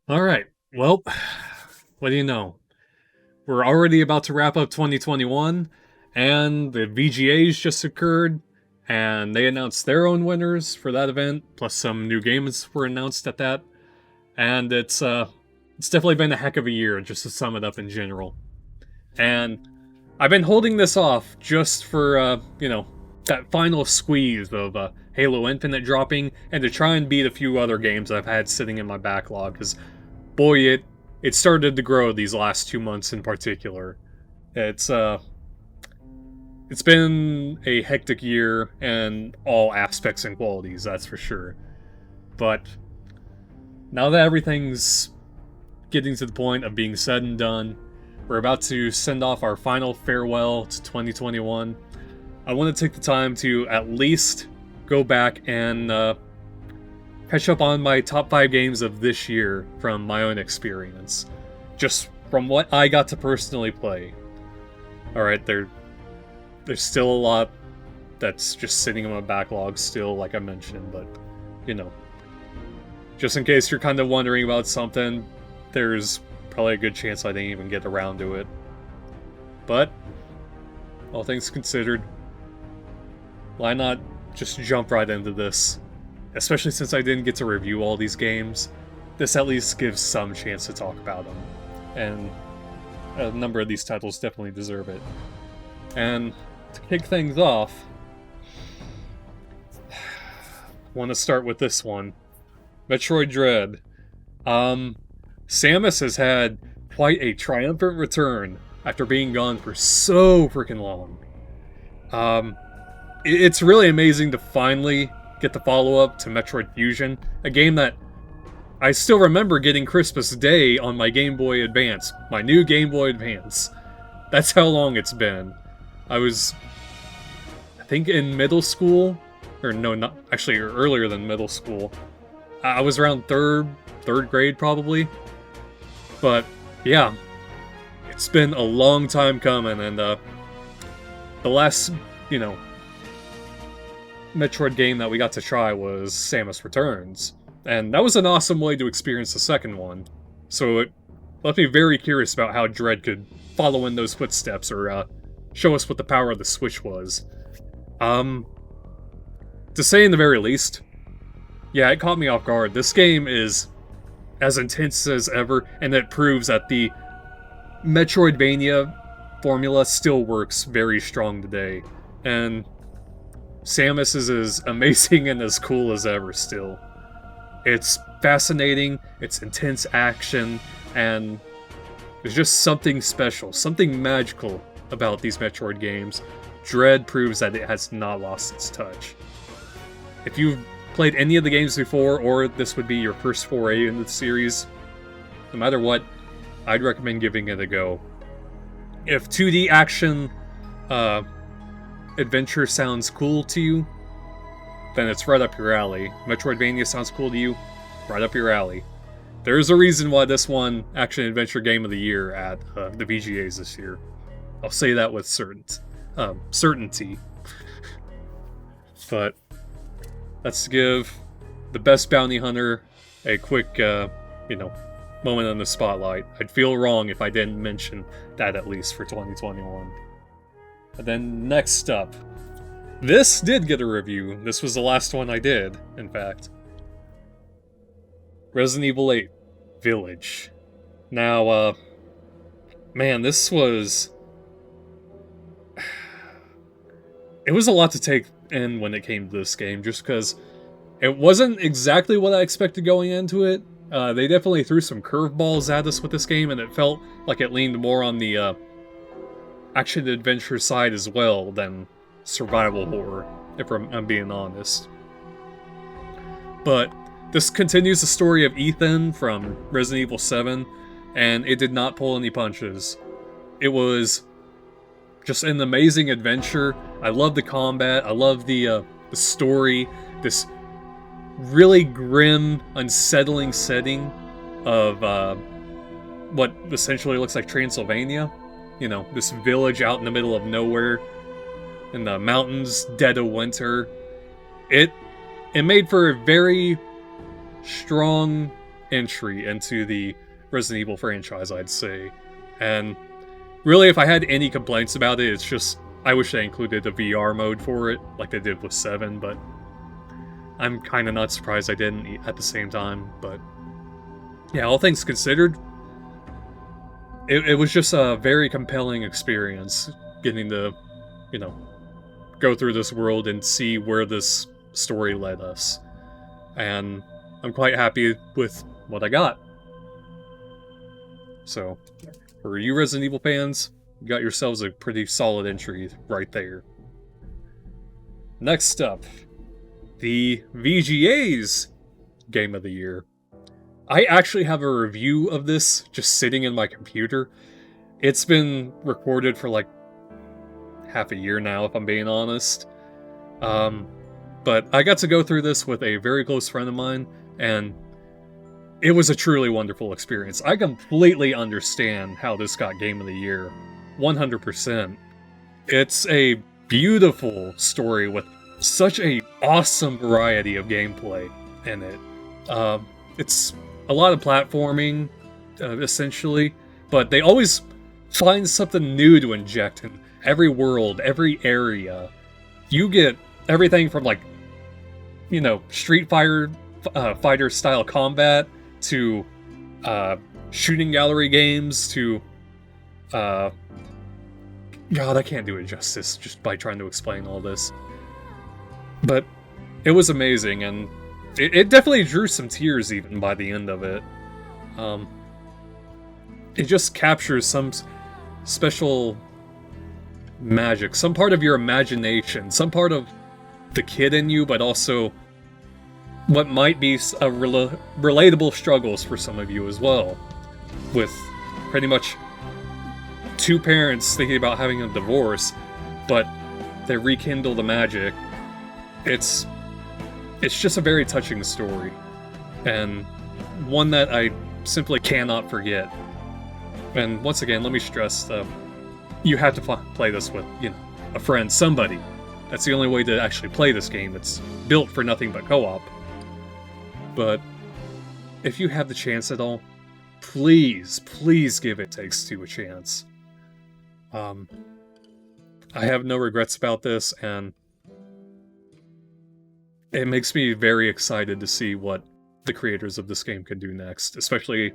All right. Well, what do you know? We're already about to wrap up 2021, and the VGAs just occurred, and they announced their own winners for that event, plus some new games were announced at that. And it's definitely been a heck of a year, just to sum it up in general. And I've been holding this off just for that final squeeze of Halo Infinite dropping, and to try and beat a few other games I've had sitting in my backlog, because boy, it started to grow these last 2 months in particular. It's it's been a hectic year in all aspects and qualities, that's for sure. But now that everything's getting to the point of being said and done, we're about to send off our final farewell to 2021. I want to take the time to at least go back and catch up on my top 5 games of this year from my own experience. Just from what I got to personally play. Alright, there's still a lot that's just sitting in my backlog still, like I mentioned, but, just in case you're kind of wondering about something, there's probably a good chance I didn't even get around to it. But, all things considered, why not just jump right into this? Especially since I didn't get to review all these games, this at least gives some chance to talk about them. And a number of these titles definitely deserve it. And to kick things off, I want to start with this one. Metroid Dread. Samus has had quite a triumphant return after being gone for so freaking long. It's really amazing to finally get the follow-up to Metroid Fusion, a game that I still remember getting Christmas Day on my Game Boy Advance, my new Game Boy Advance. That's how long it's been. I think, in middle school, or no, not actually earlier than middle school. I was around third grade probably. But yeah, it's been a long time coming, and the last, Metroid game that we got to try was Samus Returns, and that was an awesome way to experience the second one. So it left me very curious about how Dread could follow in those footsteps, or show us what the power of the Switch was. To say in the very least, yeah, it caught me off guard. This game is as intense as ever, and it proves that the Metroidvania formula still works very strong today. And Samus is as amazing and as cool as ever still. It's fascinating, it's intense action, and there's just something special, something magical about these Metroid games. Dread proves that it has not lost its touch. If you've played any of the games before, or this would be your first foray into the series, no matter what, I'd recommend giving it a go. If 2D action adventure sounds cool to you, then it's right up your alley. Metroidvania sounds cool to you, right up your alley. There's a reason why this won Action Adventure Game of the Year at the VGAs this year. I'll say that with certainty. But let's give the best bounty hunter a quick, moment on the spotlight. I'd feel wrong if I didn't mention that at least for 2021. And then next up, this did get a review. This was the last one I did, in fact. Resident Evil 8 Village. Now, man, this was... It was a lot to take in when it came to this game, just because it wasn't exactly what I expected going into it. They definitely threw some curveballs at us with this game, and it felt like it leaned more on the action-adventure side as well than survival horror, if I'm being honest. But this continues the story of Ethan from Resident Evil 7, and it did not pull any punches. It was just an amazing adventure. I love the combat, I love the story, this really grim, unsettling setting of what essentially looks like Transylvania. This village out in the middle of nowhere, in the mountains, dead of winter. It made for a very strong entry into the Resident Evil franchise, I'd say. And really, if I had any complaints about it, it's just I wish they included a VR mode for it, like they did with 7, but I'm kind of not surprised I didn't at the same time. But yeah, all things considered, it was just a very compelling experience getting to, you know, go through this world and see where this story led us. And I'm quite happy with what I got. So, for you Resident Evil fans, you got yourselves a pretty solid entry right there. Next up, the VGA's Game of the Year. I actually have a review of this just sitting in my computer. It's been recorded for like half a year now, if I'm being honest. But I got to go through this with a very close friend of mine, and it was a truly wonderful experience. I completely understand how this got Game of the Year. 100%. It's a beautiful story with such a awesome variety of gameplay in it. It's a lot of platforming, essentially, but they always find something new to inject in every world, every area. You get everything from, like, you know, Street Fighter style combat to shooting gallery games to God, I can't do it justice just by trying to explain all this. But it was amazing, and it definitely drew some tears even by the end of it. It just captures some special magic, some part of your imagination, some part of the kid in you, but also what might be relatable struggles for some of you as well. With pretty much two parents thinking about having a divorce, but they rekindle the magic. It's just a very touching story, and one that I simply cannot forget. And once again, let me stress, you have to play this with, you know, a friend, somebody. That's the only way to actually play this game. It's built for nothing but co-op. But if you have the chance at all, please give It Takes Two a chance. I have no regrets about this, and it makes me very excited to see what the creators of this game can do next, especially,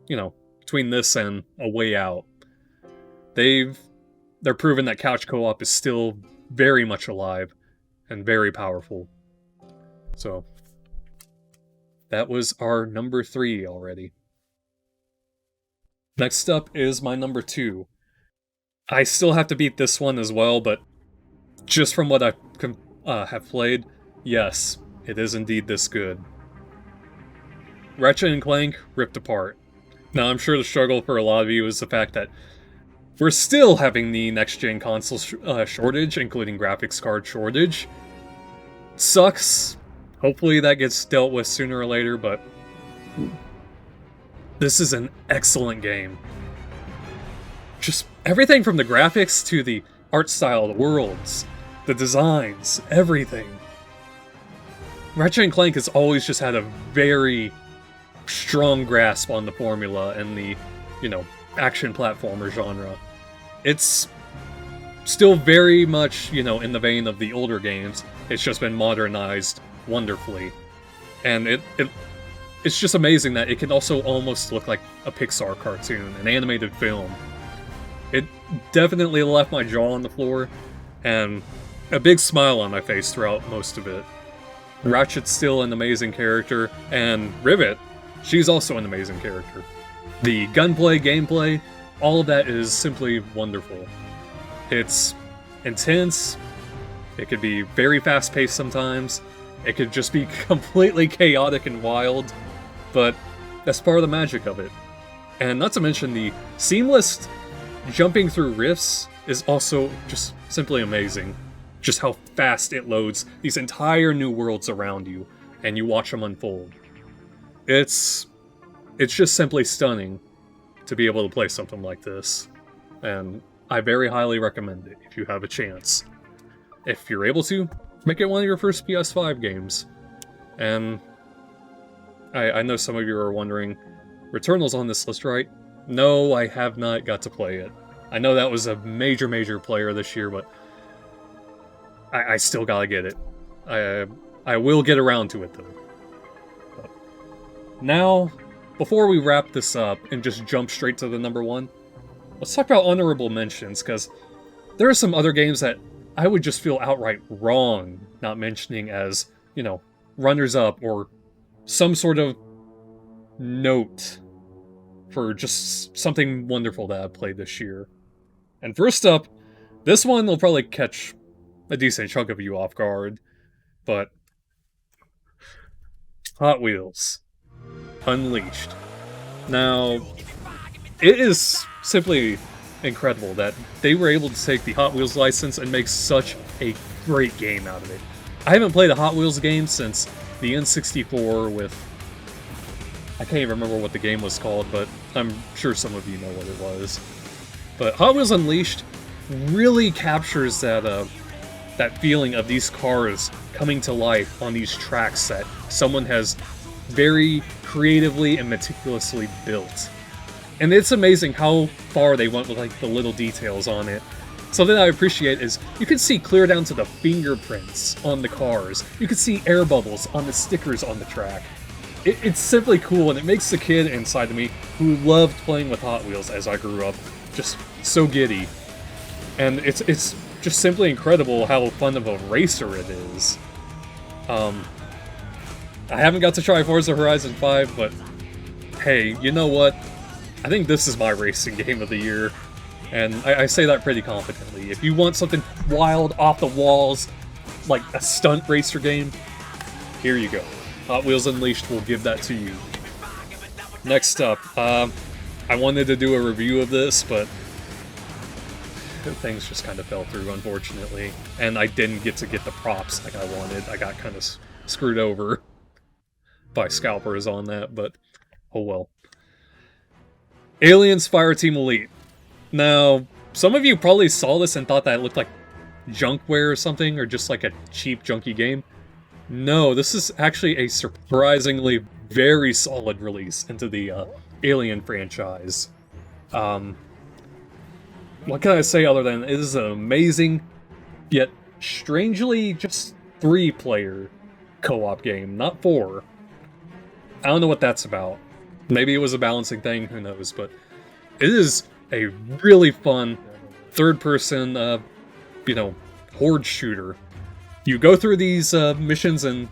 you know, between this and A Way Out. They're proven that couch co-op is still very much alive and very powerful. So, that was our number 3 already. Next up is my number 2. I still have to beat this one as well, but just from what I have played, yes, it is indeed this good. Ratchet & Clank Ripped Apart. Now, I'm sure the struggle for a lot of you is the fact that we're still having the next-gen console shortage, including graphics card shortage. Sucks. Hopefully that gets dealt with sooner or later, but this is an excellent game. Just everything from the graphics to the art style, the worlds, the designs, everything. Ratchet & Clank has always just had a very strong grasp on the formula and the, you know, action platformer genre. It's still very much, you know, in the vein of the older games. It's just been modernized wonderfully. And it's just amazing that it can also almost look like a Pixar cartoon, an animated film. It definitely left my jaw on the floor, and a big smile on my face throughout most of it. Ratchet's still an amazing character, and Rivet, she's also an amazing character. The gunplay, gameplay, all of that is simply wonderful. It's intense, it could be very fast-paced sometimes, it could just be completely chaotic and wild, but that's part of the magic of it. And not to mention the seamless jumping through rifts is also just simply amazing. Just how fast it loads these entire new worlds around you, and you watch them unfold. It's just simply stunning to be able to play something like this, and I very highly recommend it if you have a chance. If you're able to, make it one of your first PS5 games. And I know some of you are wondering, Returnal's on this list, right? No, I have not got to play it. I know that was a major player this year, but I still gotta get it. I will get around to it, though. But now, before we wrap this up and just jump straight to the number one, let's talk about honorable mentions, because there are some other games that I would just feel outright wrong not mentioning as, you know, runners-up or some sort of note for just something wonderful that I played this year. And first up, this one will probably catch a decent chunk of you off guard, but Hot Wheels Unleashed. Now, it is simply incredible that they were able to take the Hot Wheels license and make such a great game out of it. I haven't played a Hot Wheels game since the N64 with... I can't even remember what the game was called, but I'm sure some of you know what it was. But Hot Wheels Unleashed really captures that that feeling of these cars coming to life on these tracks that someone has very creatively and meticulously built. And it's amazing how far they went with like the little details on it. Something that I appreciate is you can see clear down to the fingerprints on the cars. You can see air bubbles on the stickers on the track. It's simply cool, and it makes the kid inside of me who loved playing with Hot Wheels as I grew up just so giddy. And it's just simply incredible how fun of a racer it is. I haven't got to try Forza Horizon 5, but hey, you know what? I think this is my racing game of the year, and I say that pretty confidently. If you want something wild, off the walls, like a stunt racer game, here you go. Hot Wheels Unleashed will give that to you. Next up, I wanted to do a review of this, but things just kind of fell through, unfortunately. And I didn't get to get the props like I wanted. I got kind of screwed over by scalpers on that, but oh well. Aliens Fireteam Elite. Now, some of you probably saw this and thought that it looked like junkware or something, or just like a cheap, junky game. No, this is actually a surprisingly very solid release into the Alien franchise. What can I say other than it is an amazing, yet strangely just 3-player co-op game, not 4. I don't know what that's about. Maybe it was a balancing thing, who knows, but it is a really fun third-person, horde shooter. You go through these missions in,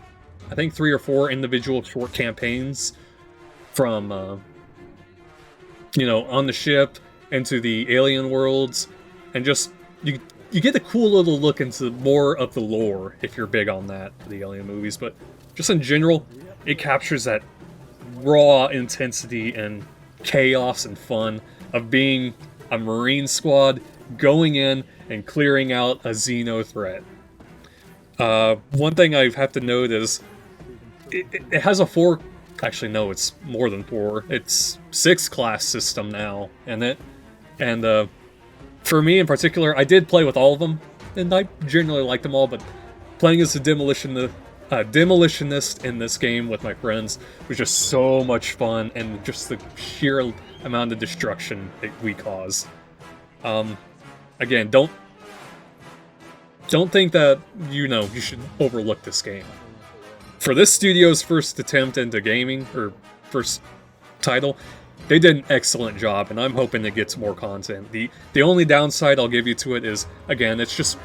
I think, 3 or 4 individual short campaigns from, on the ship into the alien worlds, and just, you get a cool little look into more of the lore, if you're big on that, for the Alien movies, but just in general, it captures that raw intensity and chaos and fun of being a Marine squad going in and clearing out a Xeno threat. One thing I have to note is it has a 4... Actually, no, it's more than 4. It's 6 class system now, and for me in particular, I did play with all of them, and I generally liked them all, but playing as a demolitionist in this game with my friends was just so much fun, and just the sheer amount of destruction that we cause. Again, don't think that, you should overlook this game. For this studio's first attempt into gaming, or first title, they did an excellent job, and I'm hoping it gets more content. The only downside I'll give you to it is, again, it's just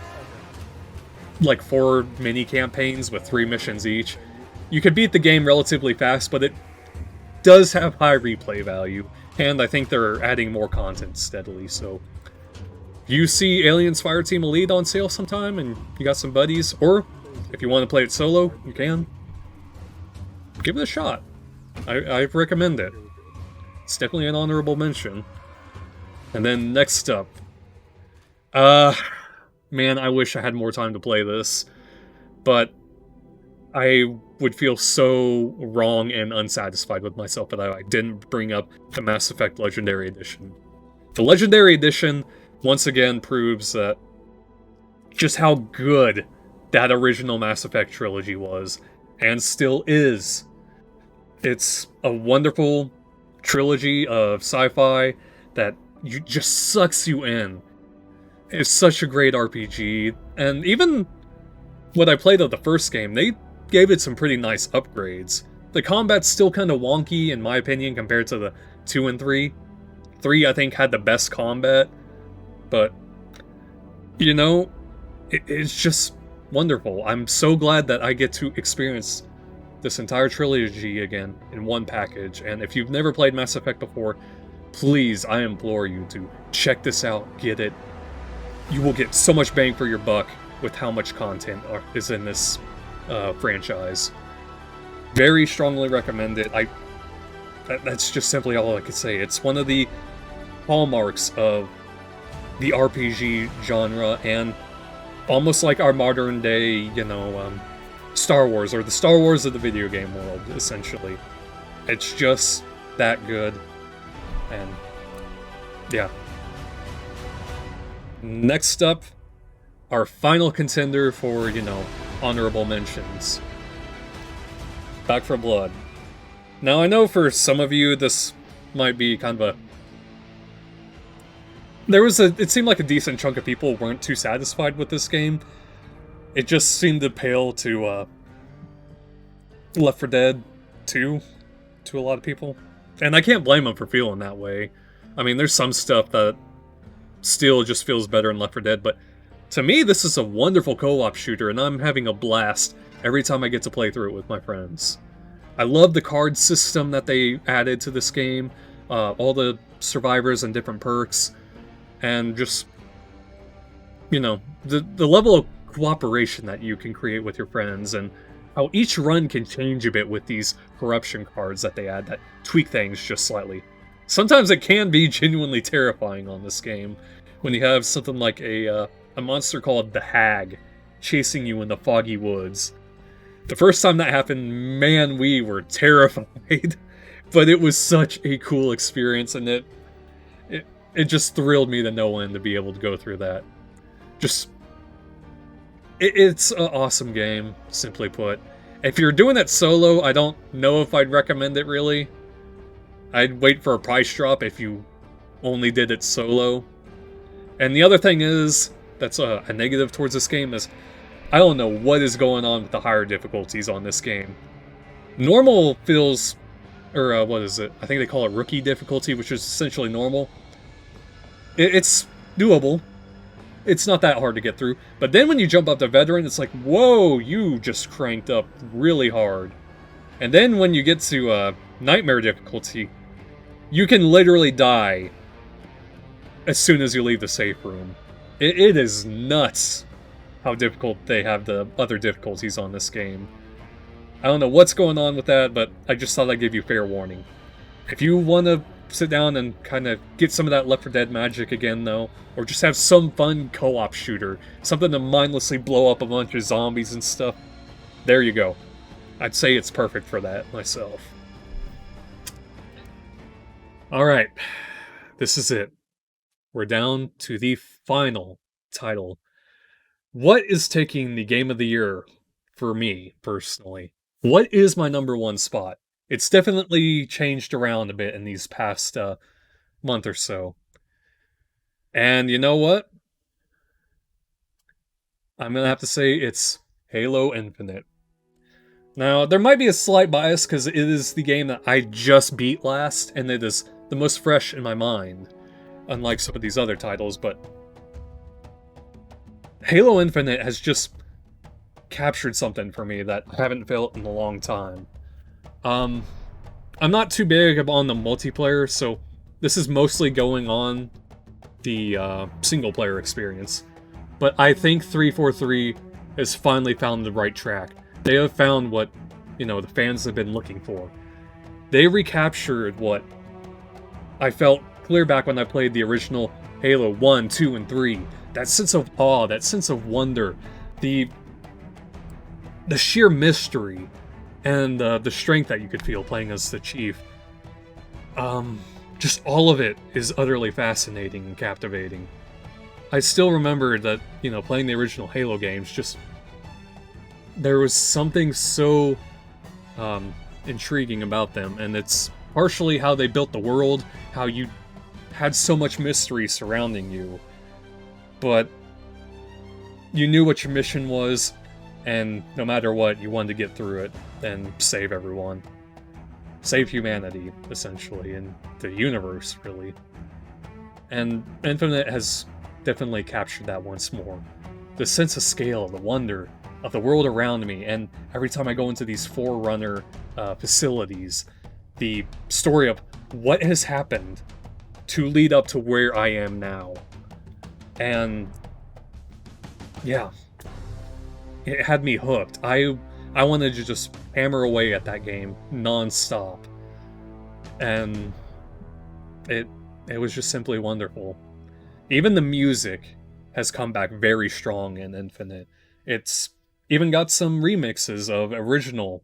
like 4 mini-campaigns with 3 missions each. You could beat the game relatively fast, but it does have high replay value, and I think they're adding more content steadily, so... If you see Aliens Fireteam Elite on sale sometime, and you got some buddies, or if you want to play it solo, you can. Give it a shot. I recommend it. It's definitely an honorable mention. And then next up... man, I wish I had more time to play this, but I would feel so wrong and unsatisfied with myself that I didn't bring up the Mass Effect Legendary Edition. The Legendary Edition, once again, proves that just how good that original Mass Effect trilogy was, and still is. It's a wonderful trilogy of sci-fi that just sucks you in. It's such a great RPG, and even what I played of the first game, they gave it some pretty nice upgrades. The combat's still kind of wonky, in my opinion, compared to the 2 and 3. 3, I think, had the best combat, but, you know, it's just wonderful. I'm so glad that I get to experience this entire trilogy again in one package, and if you've never played Mass Effect before, please, I implore you to check this out, get it. You will get so much bang for your buck with how much content is in this franchise. Very strongly recommend it. That's just simply all I could say. It's one of the hallmarks of the RPG genre, and almost like our modern day, you know, Star Wars, or the Star Wars of the video game world, essentially. It's just that good, and yeah. Next up, our final contender for, you know, honorable mentions. Back 4 Blood. Now, I know for some of you, this might be kind of a... It seemed like a decent chunk of people weren't too satisfied with this game. It just seemed to pale to, Left 4 Dead 2 to a lot of people. And I can't blame them for feeling that way. I mean, there's some stuff that still just feels better than Left 4 Dead, but to me, this is a wonderful co-op shooter, and I'm having a blast every time I get to play through it with my friends. I love the card system that they added to this game, all the survivors and different perks, and just, you know, the level of cooperation that you can create with your friends, and how each run can change a bit with these corruption cards that they add that tweak things just slightly. Sometimes it can be genuinely terrifying on this game, when you have something like a monster called the Hag chasing you in the foggy woods. The first time that happened, man, we were terrified, but it was such a cool experience, and it just thrilled me to no end to be able to go through that. It's an awesome game, simply put. If you're doing it solo, I don't know if I'd recommend it, really. I'd wait for a price drop if you only did it solo. And the other thing is, that's a negative towards this game, is I don't know what is going on with the higher difficulties on this game. Normal feels, or what is it? I think they call it rookie difficulty, which is essentially normal. It's doable. It's not that hard to get through. But then when you jump up to veteran, it's like, whoa, you just cranked up really hard. And then when you get to nightmare difficulty, you can literally die as soon as you leave the safe room. It is nuts how difficult they have the other difficulties on this game. I don't know what's going on with that, but I just thought I'd give you fair warning. If you want to sit down and kind of get some of that Left 4 Dead magic again, though, or just have some fun co-op shooter, something to mindlessly blow up a bunch of zombies and stuff, there you go. I'd say it's perfect for that myself. Alright, this is it. We're down to the final title. What is taking the Game of the Year for me, personally? What is my number one spot? It's definitely changed around a bit in these past month or so. And you know what? I'm going to have to say it's Halo Infinite. Now, there might be a slight bias because it is the game that I just beat last, and it is the most fresh in my mind, unlike some of these other titles, but Halo Infinite has just captured something for me that I haven't felt in a long time. I'm not too big on the multiplayer, so this is mostly going on the single-player experience. But I think 343 has finally found the right track. They have found what, you know, the fans have been looking for. They recaptured what I felt clear back when I played the original Halo 1, 2, and 3. That sense of awe, that sense of wonder, the sheer mystery, and the strength that you could feel playing as the Chief. Just all of it is utterly fascinating and captivating. I still remember that, you know, playing the original Halo games, just there was something so intriguing about them, and it's partially how they built the world, how you had so much mystery surrounding you, but you knew what your mission was, and no matter what, you wanted to get through it and save everyone. Save humanity, essentially, and the universe, really. And Infinite has definitely captured that once more. The sense of scale, the wonder of the world around me, and every time I go into these Forerunner facilities, the story of what has happened to lead up to where I am now. And yeah, it had me hooked. I wanted to just hammer away at that game non-stop. And it was just simply wonderful. Even the music has come back very strong in Infinite. It's even got some remixes of original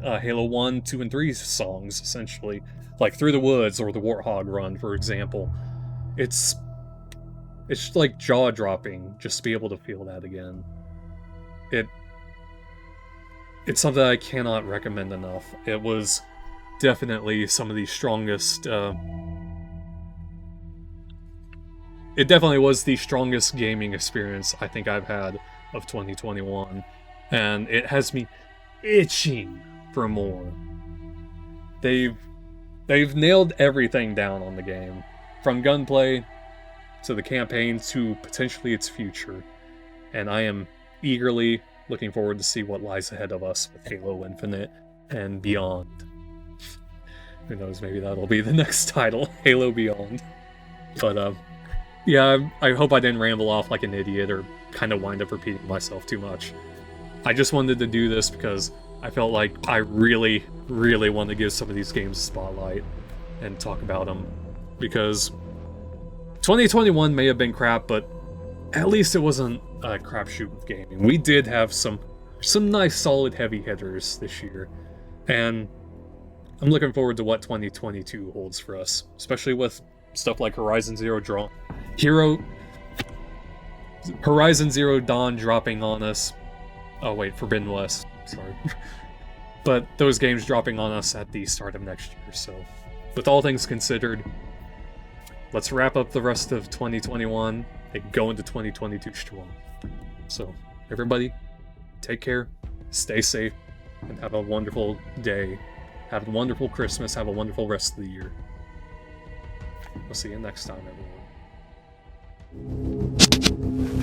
Halo 1, 2, and 3 songs, essentially. Like Through the Woods or the Warthog Run, for example. It's just like jaw-dropping just to be able to feel that again. It's something I cannot recommend enough. It was definitely some of the strongest... It definitely was the strongest gaming experience I think I've had of 2021. And it has me itching for more. They've nailed everything down on the game. From gunplay, to the campaign, to potentially its future. And I am eagerly looking forward to see what lies ahead of us with Halo Infinite and beyond. Who knows, maybe that'll be the next title, Halo Beyond. But, yeah, I hope I didn't ramble off like an idiot or kind of wind up repeating myself too much. I just wanted to do this because I felt like I really, really want to give some of these games a spotlight and talk about them. Because 2021 may have been crap, but at least it wasn't a crapshoot with gaming. We did have some nice, solid heavy hitters this year. And I'm looking forward to what 2022 holds for us, especially with stuff like Horizon Zero Dawn dropping on us. Oh wait, Forbidden West, sorry. But those games dropping on us at the start of next year, so with all things considered, let's wrap up the rest of 2021 and go into 2022 strong. So, everybody, take care, stay safe, and have a wonderful day. Have a wonderful Christmas, have a wonderful rest of the year. We'll see you next time, everyone.